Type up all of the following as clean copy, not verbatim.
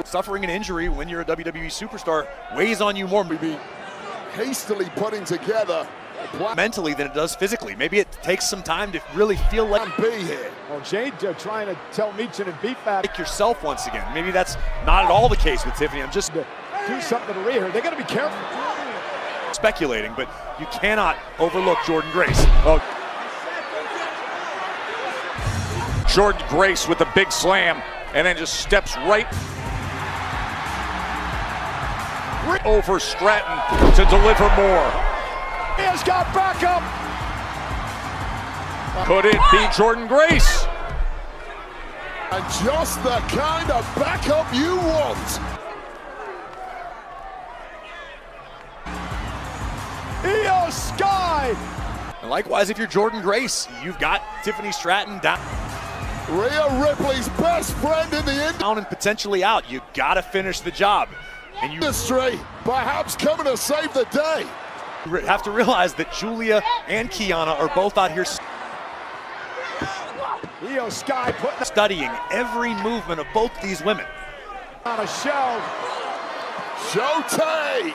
Suffering an injury when you're a WWE superstar weighs on you more. Maybe hastily putting together mentally than it does physically. Maybe it takes some time to really feel like be here. Well, Jade trying to tell Meechin and Beef Fab like yourself once again. Maybe that's not at all the case with Tiffany. I'm just to do something to Rhea. They got to be careful. Speculating, but you cannot overlook Jordynne Grace. Oh. Jordynne Grace with the big slam, and then just steps right over Stratton to deliver more. Rhea's got backup. Could it be Jordynne Grace? And just the kind of backup you want. Io Sky. And likewise, if you're Jordynne Grace, you've got Tiffany Stratton down. Rhea Ripley's best friend in the Down and potentially out. You gotta finish the job. And you industry, perhaps coming to save the day. have to realize that Julia and Kiana are both out here Io Sky putting studying every movement of both these women. on a show. Showtime.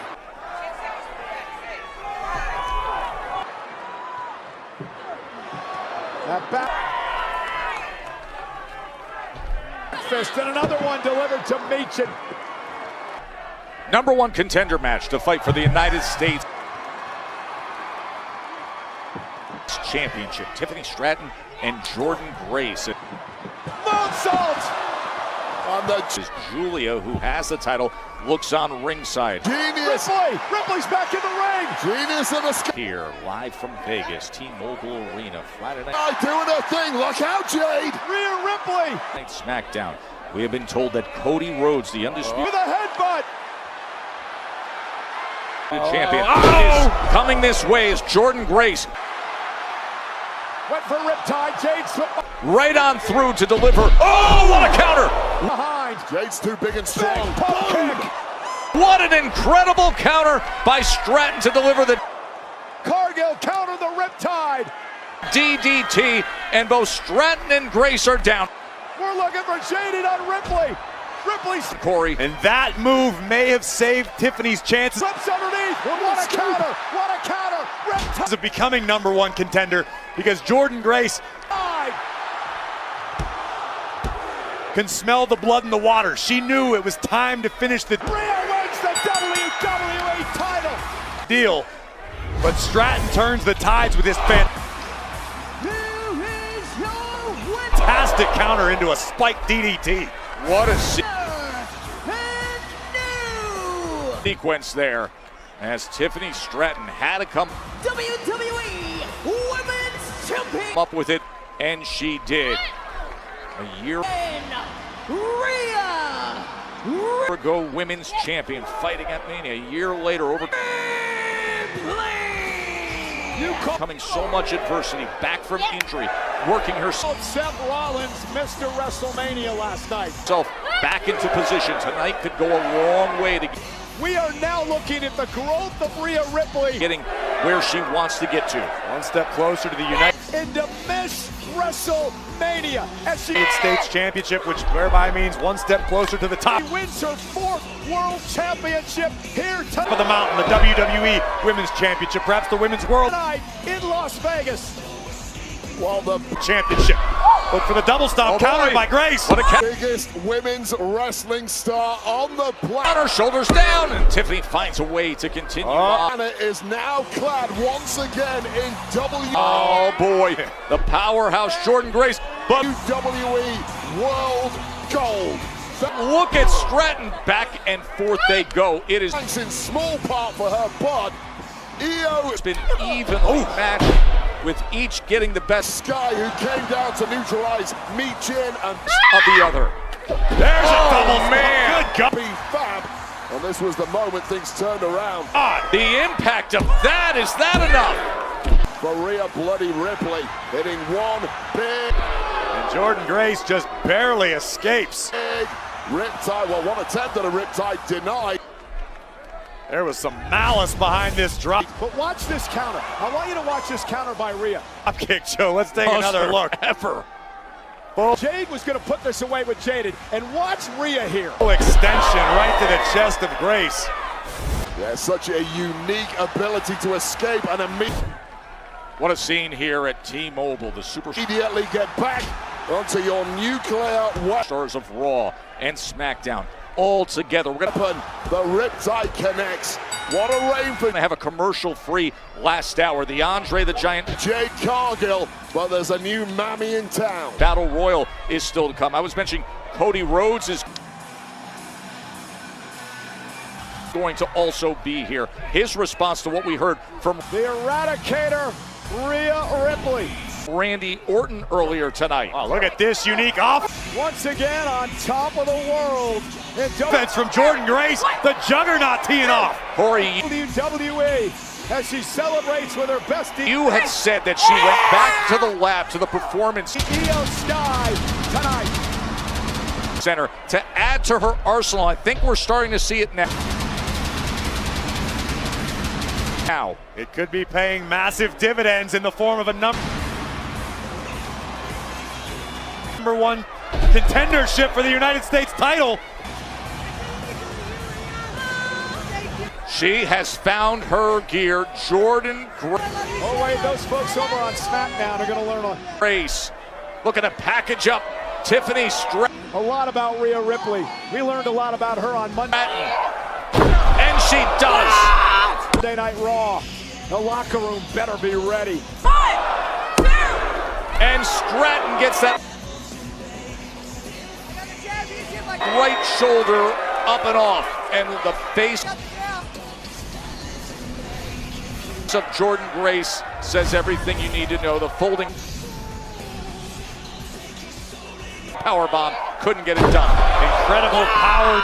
That back fist and another one delivered to Meechin. #1 contender match to fight for the United States Championship. Tiffany Stratton and Jordynne Grace. Moonsault! On the Is Julia, who has the title, looks on ringside. genius. Ripley's back in the ring. Genius in the sky. Here, live from Vegas, T-Mobile Arena, Friday Doing her thing. Look out, Jade. Rhea Ripley Night SmackDown. We have been told that Cody Rhodes, the undisputed with a headbutt. champion, is coming this way as Jordynne Grace Went for Riptide. Jade slipped right on through to deliver. Oh, what a counter! behind. Jade's too big and strong. Big pump kick. What an incredible counter by Stratton to deliver the Cargill counter the Riptide. DDT, and both Stratton and Grace are down. We're looking for Jade on Ripley. Ripley's Corey, And that move may have saved Tiffany's chances slips underneath. What a counter. What a counter. Riptide. of becoming #1 contender because Jordynne Grace can smell the blood in the water. She knew it was time to finish the Rhea wins the WWE title. deal, but Stratton turns the tides with his fantastic counter into a spiked DDT. what a sequence there as Tiffany Stratton had to come WWE Women's Champion up with it, and she did. A year Rhea ago, women's champion fighting at Mania. A year later, overcoming so much adversity, back from injury, working herself Seth Rollins missed a WrestleMania last night. back into position. Tonight could go a long way to We are now looking at the growth of Rhea Ripley getting where she wants to get to. One step closer to the United into Miss WrestleMania as she States Championship, which whereby means one step closer to the top wins her 4th World Championship here of tonight the mountain, the WWE Women's Championship, perhaps the Women's World in Las Vegas. While the Championship. Look for the double stomp, countered by Grace. What a counter. biggest women's wrestling star on the planet. Her shoulders down, and Tiffany finds a way to continue on. Anna is now clad once again in Oh boy, the powerhouse Jordynne Grace. But WWE World Gold. look at Stratton, back and forth they go. It has Thanks in small part for her, but Io been evenly matched, with each getting the best Sky, who came down to neutralize Meechin and of the other. There's a double man. Good God. Fab. And this was the moment things turned around The impact of that, is that enough? for Rhea Bloody Ripley, hitting one big And Jordynne Grace just barely escapes. riptide. Well, one attempt at a riptide denied. There was some malice behind this drop But watch this counter. I want you to watch this counter by Rhea. kick, Joe. Let's take another look. Ever. Jade was going to put this away with Jaded. And watch Rhea here. Extension right to the chest of Grace. Yeah, such a unique ability to escape and What a scene here at T-Mobile. The immediately get back onto your nuclear stars of Raw and SmackDown all together. We're gonna weapon. The Riptide connects. What a reign for have a commercial-free last hour. The Andre the Giant Jade Cargill, but there's a new mammy in town. Battle Royal is still to come. I was mentioning Cody Rhodes is going to also be here. His response to what we heard from The Eradicator, Rhea Ripley. Randy Orton earlier tonight. Oh, look at this unique off. Once again on top of the world. In Defense from Jordan Grace. The juggernaut teeing off. Corey, WWE as she celebrates with her best. you had said that she went back to the lab, to the performance Io Sky tonight. center to add to her arsenal. I think we're starting to see it now. It could be paying massive dividends in the form of a number one contendership for the United States title. She has found her gear. Jordan Oh wait, those folks over on SmackDown are going to learn Grace looking to package up Tiffany Stratton. a lot about Rhea Ripley. We learned a lot about her on Monday And she does. Night Raw. The locker room better be ready. And Stratton gets that right shoulder up and off. And the face of Jordan Grace says everything you need to know. The folding powerbomb couldn't get it done. Incredible power.